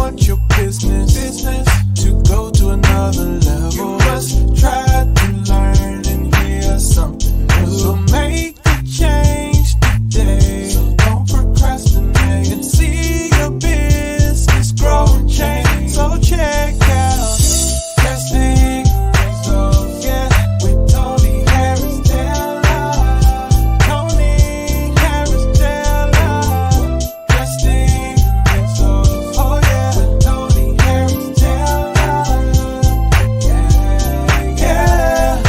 want your business to go to another level. You must try to learn and hear something new. So make a change today. So don't procrastinate and see your business grow and change. So check out Testing Results, yeah, with Toni Harris Taylor. Toni Harris Taylor. Testing Results, oh yeah, with Toni Harris Taylor. Yeah.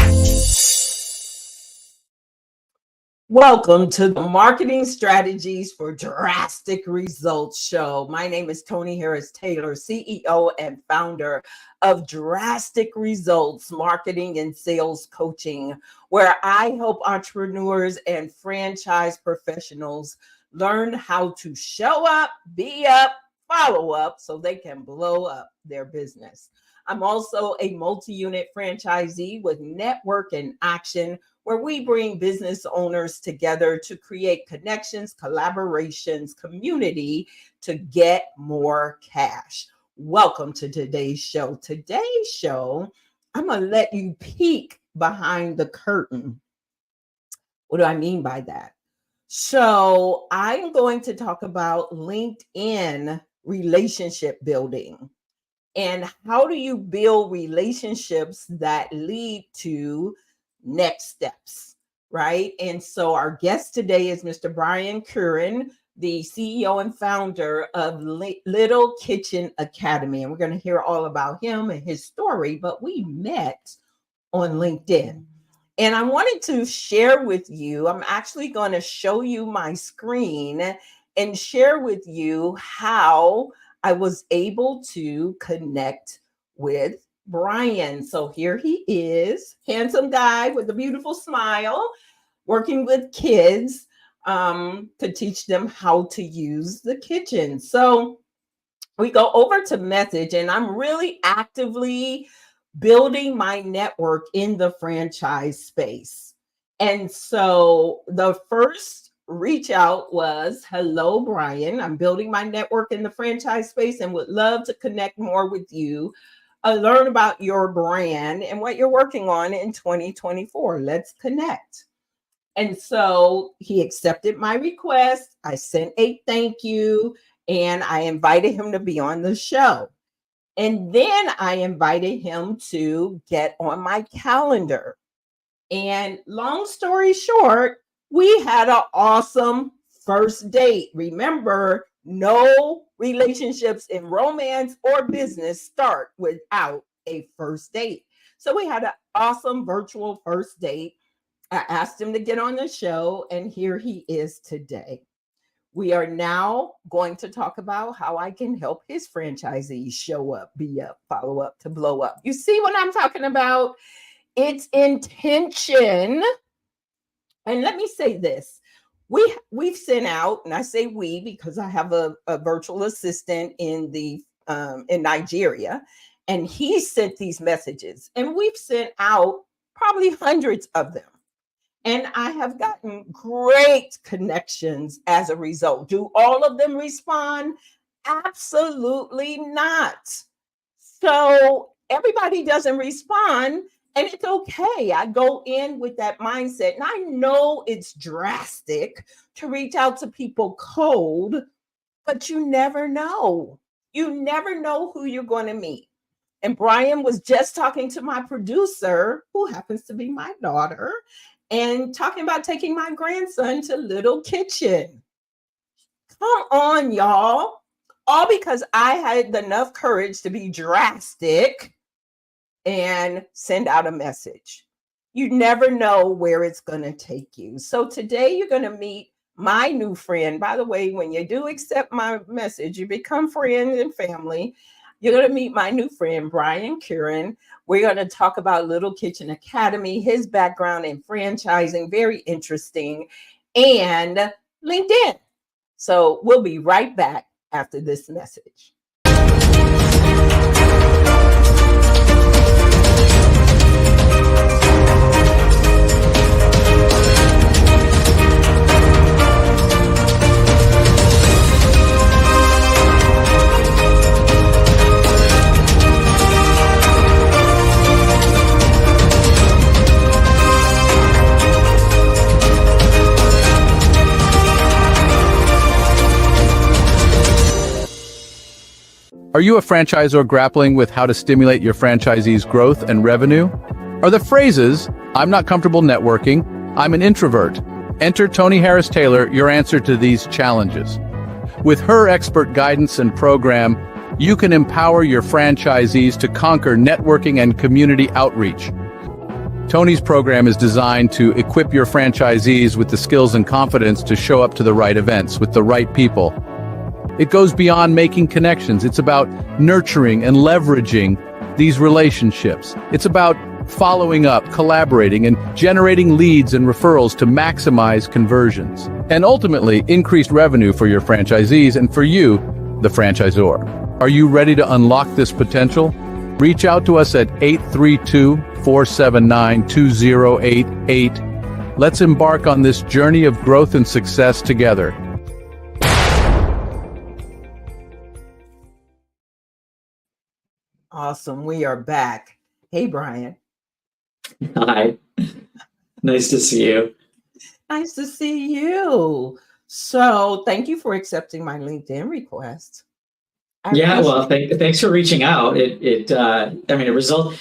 Welcome to the Marketing Strategies for Drastic Results show. My name is Toni Harris Taylor, CEO and founder of Drastic Results Marketing and Sales Coaching, where I help entrepreneurs and franchise professionals learn how to show up, be up, follow up so they can blow up their business. I'm also a multi-unit franchisee with Network in Action, where we bring business owners together to create connections, collaborations, community to get more cash. Welcome to today's show. Today's show, I'm going to let you peek behind the curtain. What do I mean by that? So I'm going to talk about LinkedIn relationship building. And how do you build relationships that lead to next steps, right? And so our guest today is Mr. Brian Curin, the CEO and founder of Little Kitchen Academy. And we're going to hear all about him and his story, but we met on LinkedIn. And I wanted to share with you, I'm actually going to show you my screen and share with you how I was able to connect with Brian. So here he is, handsome guy with a beautiful smile, working with kids to teach them how to use the kitchen. So we go over to message, and I'm really actively building my network in the franchise space. And so the first reach out was, hello, Brian. I'm building my network in the franchise space and would love to connect more with you. Learn about your brand and what you're working on in 2024. Let's connect. And so he accepted my request. I sent a thank you, and I invited him to be on the show. And then I invited him to get on my calendar. And long story short, we had an awesome first date. Remember, no relationships in romance or business start without a first date. So we had an awesome virtual first date. I asked him to get on the show, and here he is today. We are now going to talk about how I can help his franchisees show up, be up, follow up, to blow up. You see what I'm talking about? It's intention. And let me say this. We've sent out, and I say we because I have a virtual assistant in Nigeria, and he sent these messages, and we've sent out probably hundreds of them. And I have gotten great connections as a result. Do all of them respond? Absolutely not. So everybody doesn't respond. And it's okay. I go in with that mindset. And I know it's drastic to reach out to people cold, but you never know. You never know who you're going to meet. And Brian was just talking to my producer, who happens to be my daughter, and talking about taking my grandson to Little Kitchen. Come on, y'all. All because I had enough courage to be drastic and send out a message. You never know where it's going to take you. So today you're going to meet my new friend. By the way, when you do accept my message, you become friends and family. You're going to meet my new friend, Brian Curin. We're going to talk about Little Kitchen Academy, his background in franchising, very interesting, and LinkedIn. So we'll be right back after this message. Are you a franchisor grappling with how to stimulate your franchisees' growth and revenue? Are the phrases, "I'm not comfortable networking," "I'm an introvert"? Enter Toni Harris-Taylor, your answer to these challenges. With her expert guidance and program, you can empower your franchisees to conquer networking and community outreach. Toni's program is designed to equip your franchisees with the skills and confidence to show up to the right events with the right people. It goes beyond making connections. It's about nurturing and leveraging these relationships. It's about following up, collaborating, and generating leads and referrals to maximize conversions, and ultimately increased revenue for your franchisees and for you, the franchisor. Are you ready to unlock this potential? Reach out to us at 832-479-2088. Let's embark on this journey of growth and success together. Awesome. We are back. Hey, Brian. Hi. Nice to see you. Nice to see you. So thank you for accepting my LinkedIn request. Thanks for reaching out. If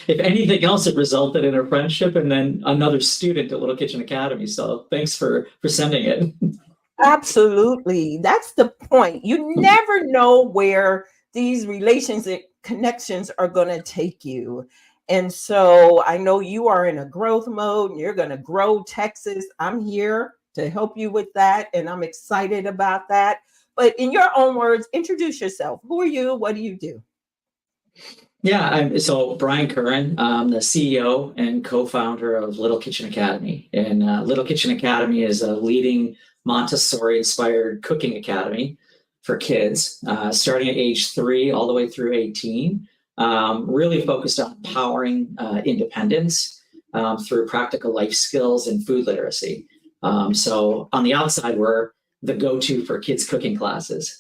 anything else, it resulted in a friendship and then another student at Little Kitchen Academy. So thanks for sending it. Absolutely. That's the point. You never know where these relationship connections are going to take you. And so I know you are in a growth mode and you're going to grow Texas. I'm here to help you with that. And I'm excited about that. But in your own words, introduce yourself. Who are you? What do you do? Yeah, so Brian Curin, I'm the CEO and co-founder of Little Kitchen Academy. And Little Kitchen Academy is a leading Montessori-inspired cooking academy for kids, starting at age 3 all the way through 18, really focused on empowering independence through practical life skills and food literacy. So on the outside, we're the go-to for kids cooking classes.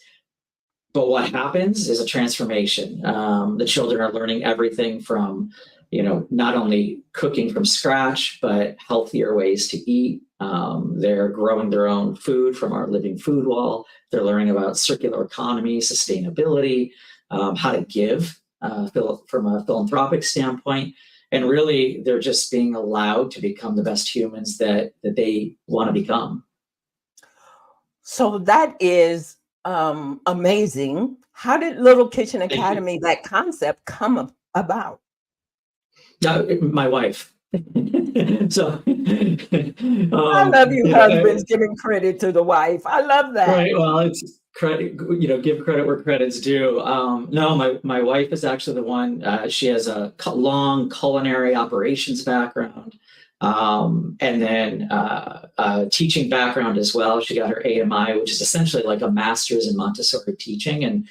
But what happens is a transformation. The children are learning everything from, not only cooking from scratch, but healthier ways to eat. They're growing their own food from our living food wall. They're learning about circular economy, sustainability, how to give from a philanthropic standpoint. And really, they're just being allowed to become the best humans that they want to become. So that is amazing. How did Little Kitchen Academy, that concept, come about? My wife. So I love you, husbands, giving credit to the wife. I love that. Right. Well, it's credit. Give credit where credit's due. No, my wife is actually the one. She has a long culinary operations background. And then a teaching background as well. She got her AMI, which is essentially like a master's in Montessori teaching, and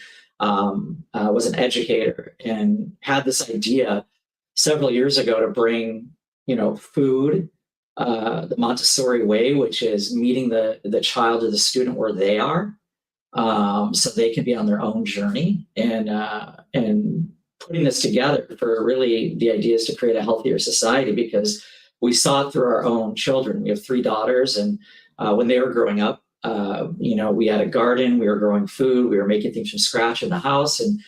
was an educator and had this idea several years ago to bring, food, the Montessori way, which is meeting the child or the student where they are, so they can be on their own journey, and putting this together for really the idea is to create a healthier society, because we saw it through our own children. We have 3 daughters, and when they were growing up, we had a garden, we were growing food, we were making things from scratch in the house, and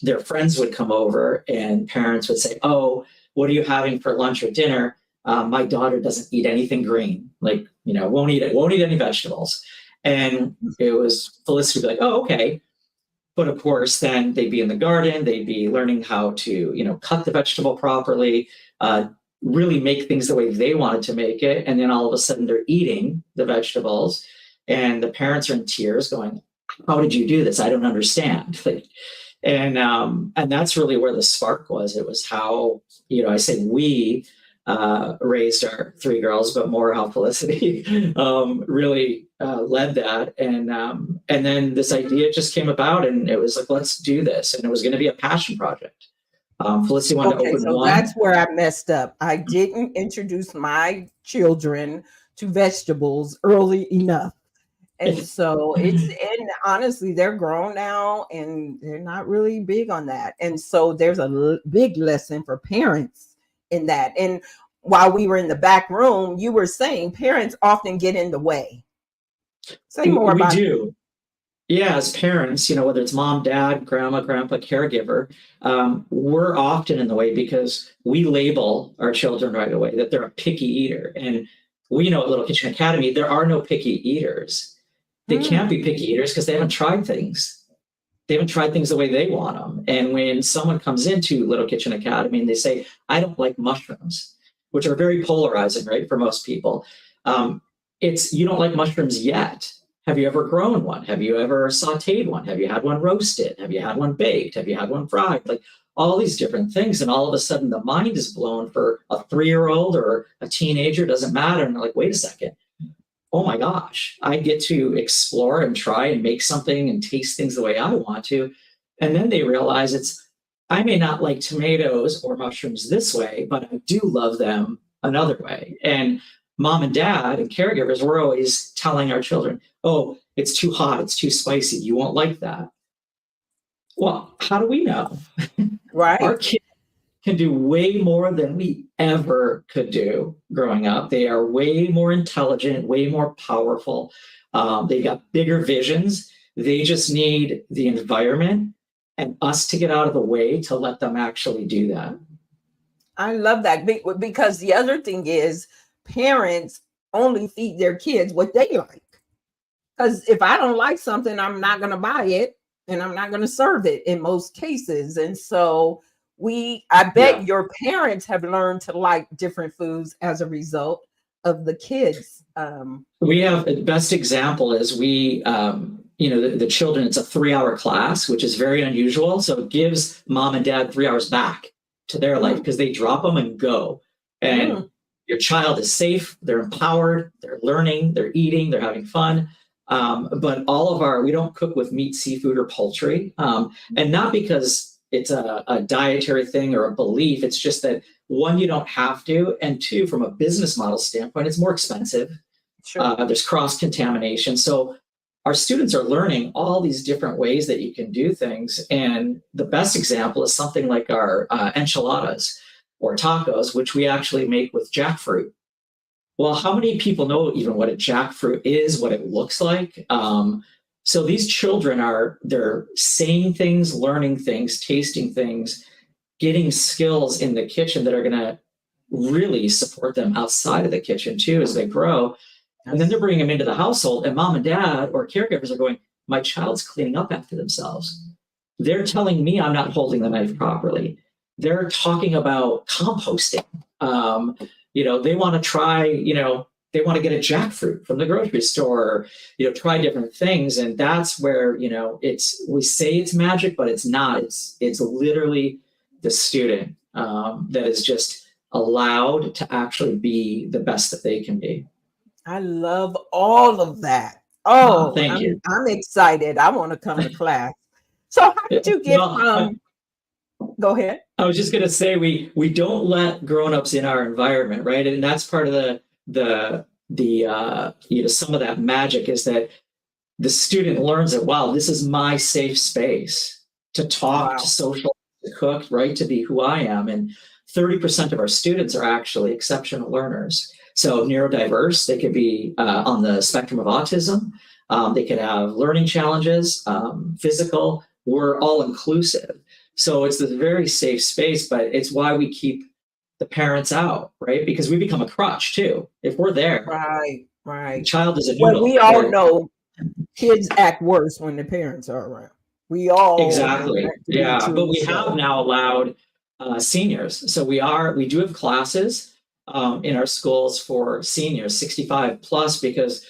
their friends would come over and parents would say, "Oh, what are you having for lunch or dinner? My daughter doesn't eat anything green, won't eat any vegetables." And it was Felicity would be like, "Oh, okay." But of course, then they'd be in the garden, they'd be learning how to, cut the vegetable properly, really make things the way they wanted to make it. And then all of a sudden they're eating the vegetables and the parents are in tears going, "How did you do this? I don't understand." And that's really where the spark was. It was how, I say we raised our 3 girls, but more how Felicity really led that. And then this idea just came about, and it was like, let's do this. And it was going to be a passion project. Felicity wanted to open one. That's where I messed up. I didn't introduce my children to vegetables early enough. And so and honestly, they're grown now and they're not really big on that. And so there's a big lesson for parents in that. And while we were in the back room, you were saying parents often get in the way. Say more about it. yeah, as parents, whether it's mom, dad, grandma, grandpa, caregiver, we're often in the way because we label our children right away that they're a picky eater. And we know at Little Kitchen Academy, there are no picky eaters. They can't be picky eaters because they haven't tried things. They haven't tried things the way they want them. And when someone comes into Little Kitchen Academy and they say, I don't like mushrooms, which are very polarizing, right, for most people, it's you don't like mushrooms yet. Have you ever grown one? Have you ever sauteed one? Have you had one roasted? Have you had one baked? Have you had one fried? Like all these different things. And all of a sudden the mind is blown for a 3-year-old or a teenager, doesn't matter. And they're like, wait a second. Oh my gosh, I get to explore and try and make something and taste things the way I want to. And then they realize I may not like tomatoes or mushrooms this way, but I do love them another way. And mom and dad and caregivers, we're always telling our children, oh, it's too hot, it's too spicy, you won't like that. Well, how do we know? Right. Our kids can do way more than we ever could do growing up. They are way more intelligent, way more powerful. They've got bigger visions. They just need the environment and us to get out of the way to let them actually do that. I love that because the other thing is parents only feed their kids what they like. Because if I don't like something, I'm not going to buy it and I'm not going to serve it in most cases. And so I bet your parents have learned to like different foods as a result of the kids. We have the best example is the children, it's a 3-hour class, which is very unusual. So it gives mom and dad 3 hours back to their life because they drop them and go. And your child is safe, they're empowered, they're learning, they're eating, they're having fun. But we don't cook with meat, seafood, or poultry. And not because it's a dietary thing or a belief. It's just that one, you don't have to. And two, from a business model standpoint, it's more expensive. Sure. There's cross-contamination. So our students are learning all these different ways that you can do things. And the best example is something like our enchiladas or tacos, which we actually make with jackfruit. Well, how many people know even what a jackfruit is, what it looks like? So these children they're saying things, learning things, tasting things, getting skills in the kitchen that are going to really support them outside of the kitchen too as they grow. And then they're bringing them into the household and mom and dad or caregivers are going, my child's cleaning up after themselves. They're telling me I'm not holding the knife properly. They're talking about composting. They want to try, they want to get a jackfruit from the grocery store, try different things. And that's where, we say it's magic, but it's not. It's literally the student that is just allowed to actually be the best that they can be. I love all of that. Oh, thank you. I'm excited. I want to come to class. So how did you get from... Go ahead. I was just going to say, we don't let grownups in our environment, right? And that's part of the some of that magic is that the student learns that, wow, this is my safe space to talk, to social, to cook, right? To be who I am. And 30% of our students are actually exceptional learners. So neurodiverse, they could be on the spectrum of autism. They could have learning challenges, physical. We're all inclusive. So it's this very safe space, but it's why we keep the parents out, right? Because we become a crutch too. If we're there, right. The child is a noodle. Well, we all know kids act worse when the parents are around. We all exactly, yeah. But we have now allowed seniors. So we do have classes in our schools for seniors, 65 plus, because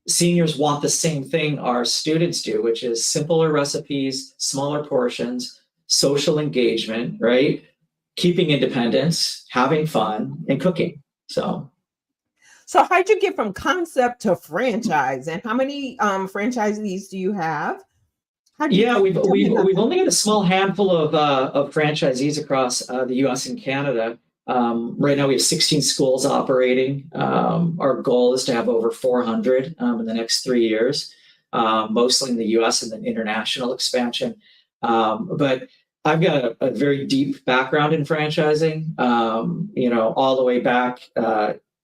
seniors want the same thing our students do, which is simpler recipes, smaller portions, social engagement, right? Keeping independence, having fun, and cooking. So how'd you get from concept to franchise? And how many franchisees do you have? We've only got a small handful of franchisees across the U.S. and Canada. Right now, we have 16 schools operating. Our goal is to have over 400 in the next 3 years, mostly in the U.S. and then international expansion. But I've got a very deep background in franchising, all the way back,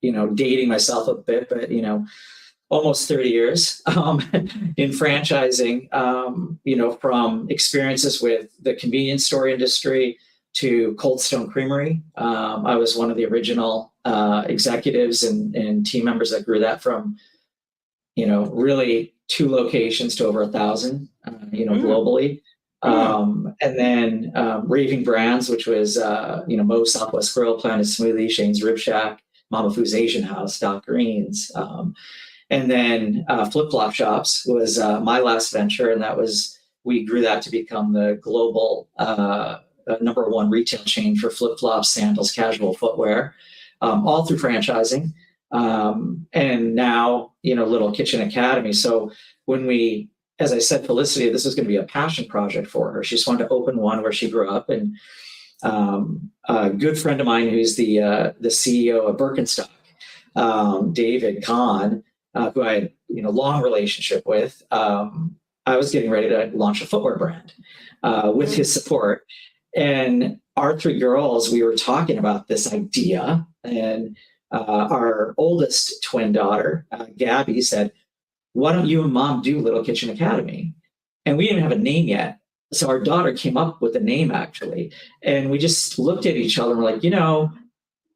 dating myself a bit, but, almost 30 years in franchising, from experiences with the convenience store industry to Cold Stone Creamery. I was one of the original executives and team members that grew that from, really 2 locations to over 1,000, globally. And then Raving Brands, which was, Moe's Southwest Grill, Planet Smoothie, Shane's Rib Shack, Mama Foo's Asian House, Doc Green's. And then Flip Flop Shops was my last venture, and we grew that to become the global number 1 retail chain for flip flops, sandals, casual footwear, all through franchising. And now, Little Kitchen Academy. So when as I said, Felicity, this was going to be a passion project for her. She just wanted to open one where she grew up. And a good friend of mine who's the CEO of Birkenstock, David Kahn, who I had long relationship with, I was getting ready to launch a footwear brand with his support. And our 3 girls, we were talking about this idea, and our oldest twin daughter, Gabby, said, "Why don't you and Mom do Little Kitchen Academy?" And we didn't have a name yet. So our daughter came up with a name, actually. And we just looked at each other and were like,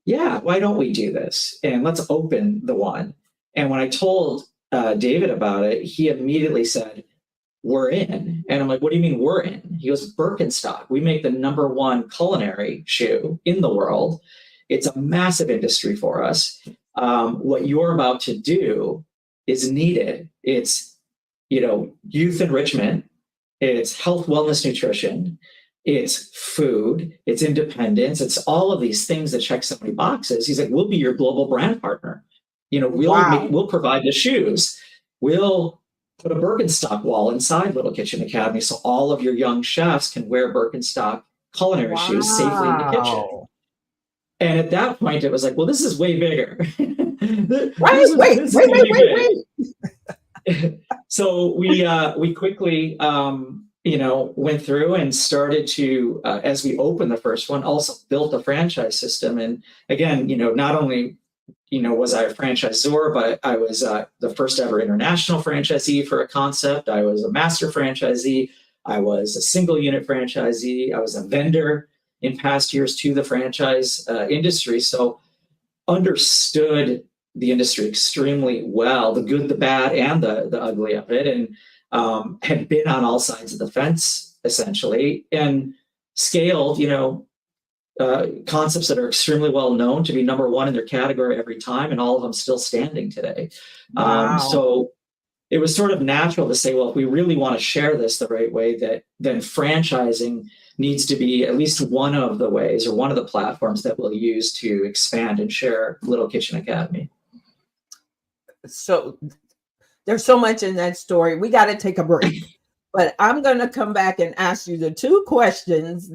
yeah, why don't we do this? And let's open the one. And when I told David about it, he immediately said, "We're in." And I'm like, "What do you mean we're in?" He goes, "Birkenstock. We make the number 1 culinary shoe in the world. It's a massive industry for us. What you're about to do is needed. It's, youth enrichment. It's health, wellness, nutrition. It's food. It's independence. It's all of these things that check so many boxes." He's like, "We'll be your global brand partner. We'll provide the shoes. We'll put a Birkenstock wall inside Little Kitchen Academy so all of your young chefs can wear Birkenstock culinary shoes safely in the kitchen." And at that point, it was like, well, this is way bigger. Wait. So we quickly, went through and started to, as we opened the first one, also built a franchise system. And again, not only was I a franchisor, but I was the first ever international franchisee for a concept. I was a master franchisee. I was a single unit franchisee. I was a vendor in past years to the franchise industry. So understood the industry extremely well, the good, the bad, and the ugly of it. And had been on all sides of the fence, essentially, and scaled, concepts that are extremely well known to be number 1 in their category every time, and all of them still standing today. Wow. So it was sort of natural to say, well, if we really want to share this the right way, then franchising needs to be at least one of the ways or one of the platforms that we'll use to expand and share Little Kitchen Academy. So there's so much in that story. We got to take a break, but I'm going to come back and ask you the 2 questions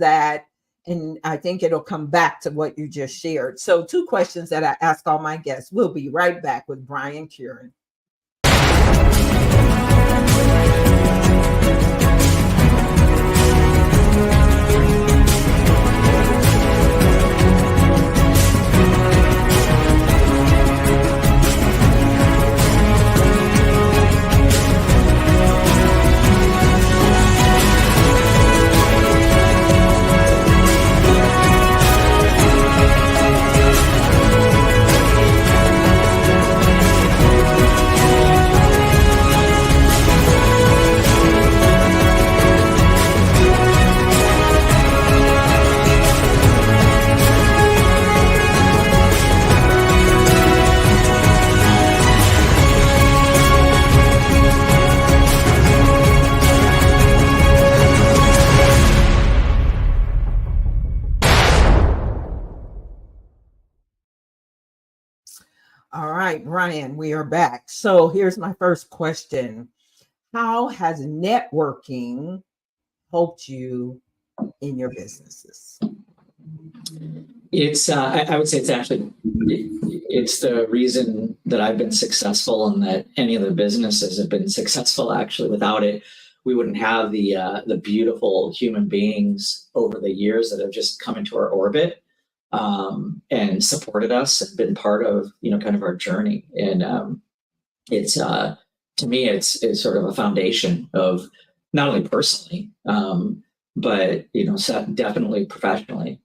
and I think it'll come back to what you just shared. So 2 questions that I ask all my guests. We'll be right back with Brian Curin. All right, Brian, we are back. So here's my first question. How has networking helped you in your businesses? It's, I would say it's the reason that I've been successful and that any of the businesses have been successful. Actually, without it, we wouldn't have the beautiful human beings over the years that have just come into our orbit. And supported us and been part of, kind of our journey. And it's to me, it's sort of a foundation of not only personally, but definitely professionally.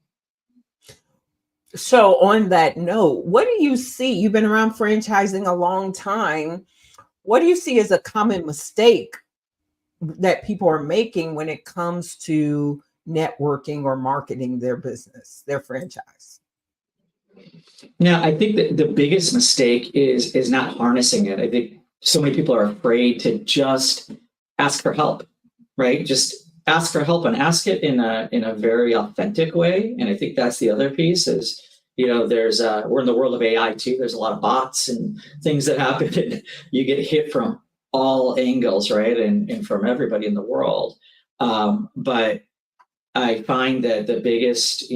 So on that note, what do you see? You've been around franchising a long time. What do you see as a common mistake that people are making when it comes to networking or marketing their business, their franchise? Now, I think that the biggest mistake is not harnessing it. I think so many people are afraid to just ask for help, right? Just ask for help and ask it in a very authentic way. And I think that's the other piece is, there's we're in the world of AI too. There's a lot of bots and things that happen, and you get hit from all angles, right? And from everybody in the world. But I find that the biggest,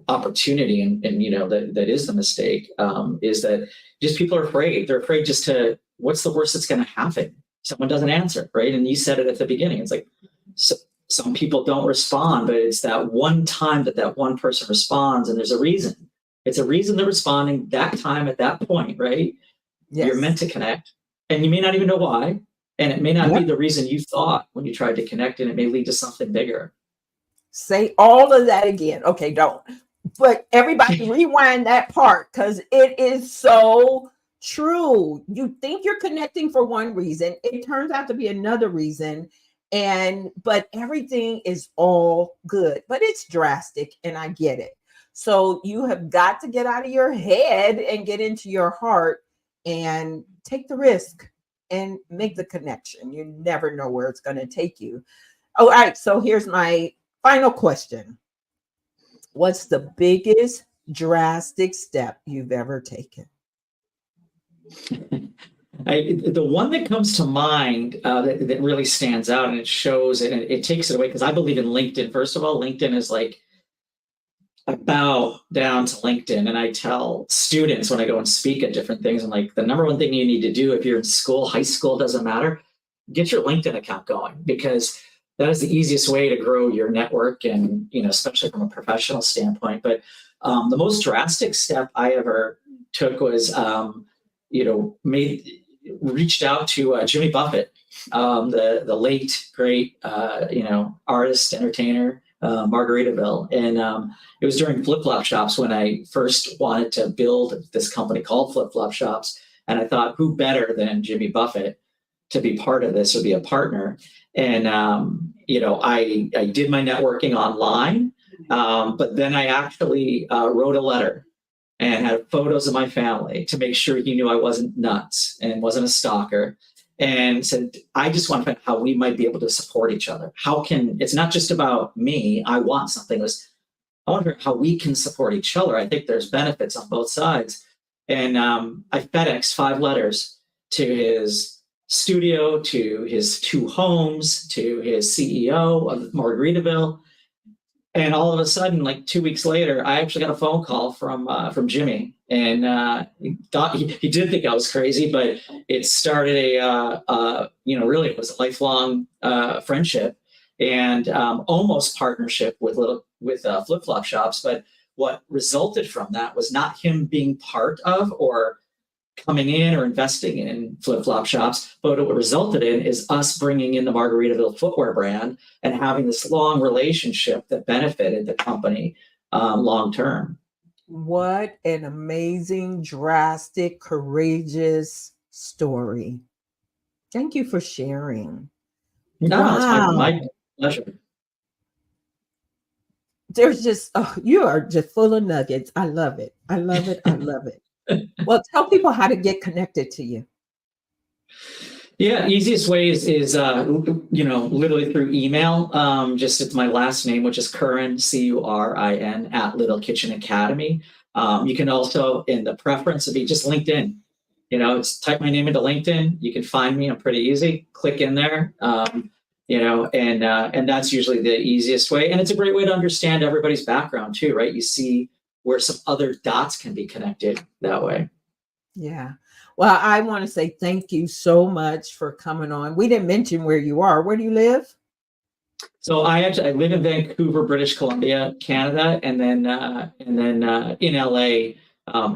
opportunity and that is the mistake, is that just people are afraid. They're afraid just to, what's the worst that's going to happen? Someone doesn't answer, right? And you said it at the beginning. It's like, some people don't respond, but it's that one time that one person responds, and there's a reason. It's a reason they're responding that time at that point, right? Yes. You're meant to connect, and you may not even know why. And it may not be the reason you thought when you tried to connect, and it may lead to something bigger. Say all of that again. Okay, don't. But everybody rewind that part, because it is so true. You think you're connecting for one reason. It turns out to be another reason. But everything is all good. But it's drastic, and I get it. So you have got to get out of your head and get into your heart and take the risk and make the connection. You never know where it's going to take you. All right. So here's my final question. What's the biggest drastic step you've ever taken? The one that comes to mind that really stands out, and it shows and it takes it away, because I believe in LinkedIn. First of all, LinkedIn is like, I bow down to LinkedIn, and I tell students when I go and speak at different things, I'm like, the number one thing you need to do if you're in school, high school, doesn't matter, get your LinkedIn account going, because that is the easiest way to grow your network, and especially from a professional standpoint. But the most drastic step I ever took was reached out to Jimmy Buffett, the late great artist, entertainer, Margaritaville, and it was during Flip Flop Shops when I first wanted to build this company called Flip Flop Shops, and I thought, who better than Jimmy Buffett to be part of this or be a partner? And I did my networking online, but then I actually wrote a letter and had photos of my family to make sure he knew I wasn't nuts and wasn't a stalker, and said, I just want to find how we might be able to support each other. It's not just about me, I want something. I wonder how we can support each other. I think there's benefits on both sides. And I FedExed 5 letters to his studio, to his 2 homes, to his CEO of Margaritaville. And all of a sudden, like 2 weeks later, I actually got a phone call from Jimmy, and he did think I was crazy, but it started really it was a lifelong friendship and almost partnership with Flip Flop Shops. But what resulted from that was not him being part of or coming in or investing in Flip Flop Shops, but what resulted in is us bringing in the Margaritaville footwear brand and having this long relationship that benefited the company long term. What an amazing, drastic, courageous story. Thank you for sharing. No, wow. It's my pleasure. There's just, you are just full of nuggets. I love it. I love it. I love it. Well, tell people how to get connected to you. Yeah, easiest way is literally through email. Just it's my last name, which is Curin, Curin, at Little Kitchen Academy. You can also, in the preference, it'd be just LinkedIn. It's type my name into LinkedIn. You can find me. I'm pretty easy. Click in there. And that's usually the easiest way. And it's a great way to understand everybody's background too, right? You see where some other dots can be connected that way. Yeah. Well, I want to say thank you so much for coming on. We didn't mention where you are. Where do you live? So I live in Vancouver, British Columbia, Canada, and then in LA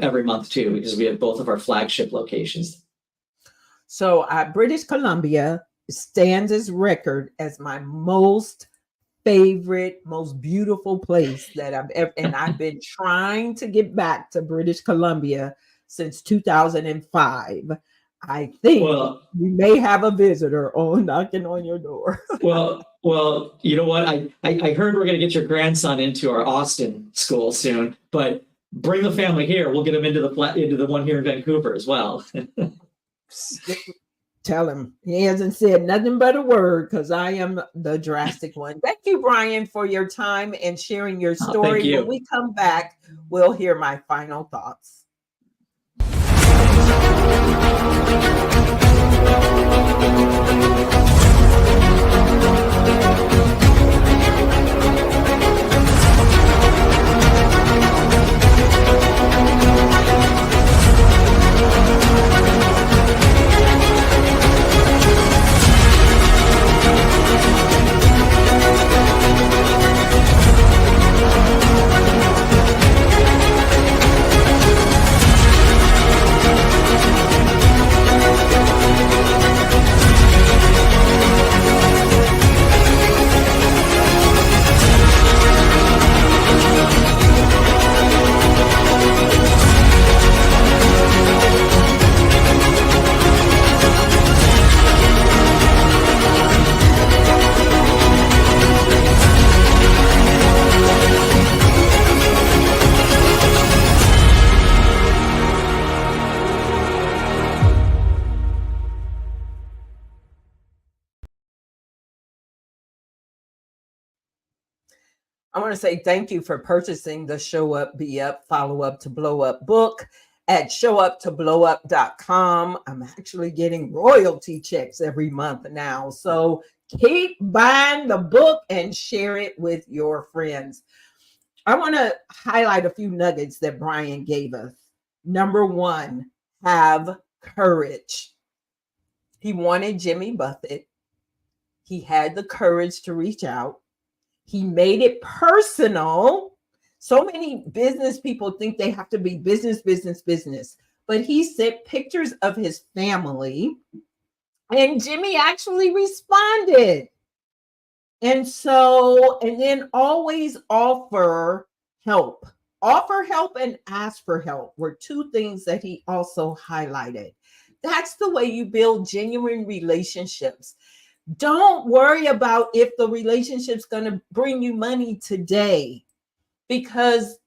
every month too, because we have both of our flagship locations. So British Columbia stands as record as my most favorite, most beautiful place that I've ever, and I've been trying to get back to British Columbia since 2005. I think we may have a visitor knocking on your door. well, you know what? I heard we're going to get your grandson into our Austin school soon, but bring the family here. We'll get him into the one here in Vancouver as well. Tell him he hasn't said nothing but a word, because I am the drastic one. Thank you, Brian, for your time and sharing your story. Thank you. When we come back, we'll hear my final thoughts. I want to say thank you for purchasing the Show Up, Be Up, Follow Up to Blow Up book at showuptoblowup.com. I'm actually getting royalty checks every month now. So keep buying the book and share it with your friends. I want to highlight a few nuggets that Brian gave us. Number one, have courage. He wanted Jimmy Buffett. He had the courage to reach out. He made it personal. So many business people think they have to be business. But he sent pictures of his family, and Jimmy actually responded. And then always offer help. Offer help and ask for help were two things that he also highlighted. That's the way you build genuine relationships. Don't worry about if the relationship's going to bring you money today, because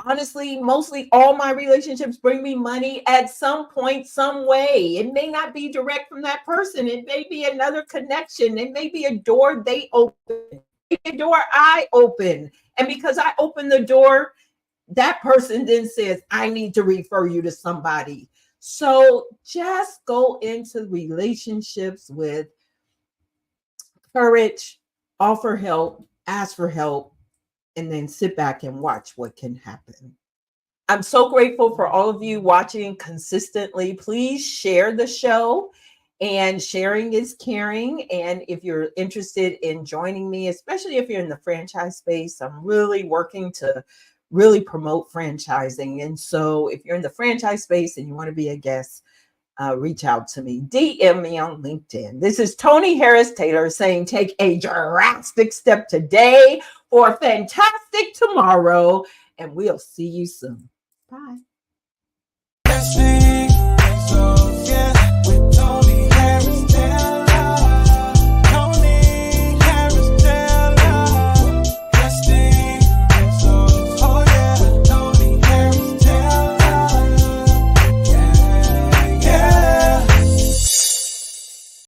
honestly, mostly all my relationships bring me money at some point, some way. It may not be direct from that person. It may be another connection. It may be a door they open, a door I open. And because I open the door, that person then says, I need to refer you to somebody. So just go into relationships with courage, offer help, ask for help, and then sit back and watch what can happen. I'm so grateful for all of you watching consistently. Please share the show, and sharing is caring. And if you're interested in joining me, especially if you're in the franchise space, I'm really working to really promote franchising. And so if you're in the franchise space and you want to be a guest, reach out to me. DM me on LinkedIn. This is Toni Harris Taylor saying, take a drastic step today for a fantastic tomorrow, and we'll see you soon. Bye.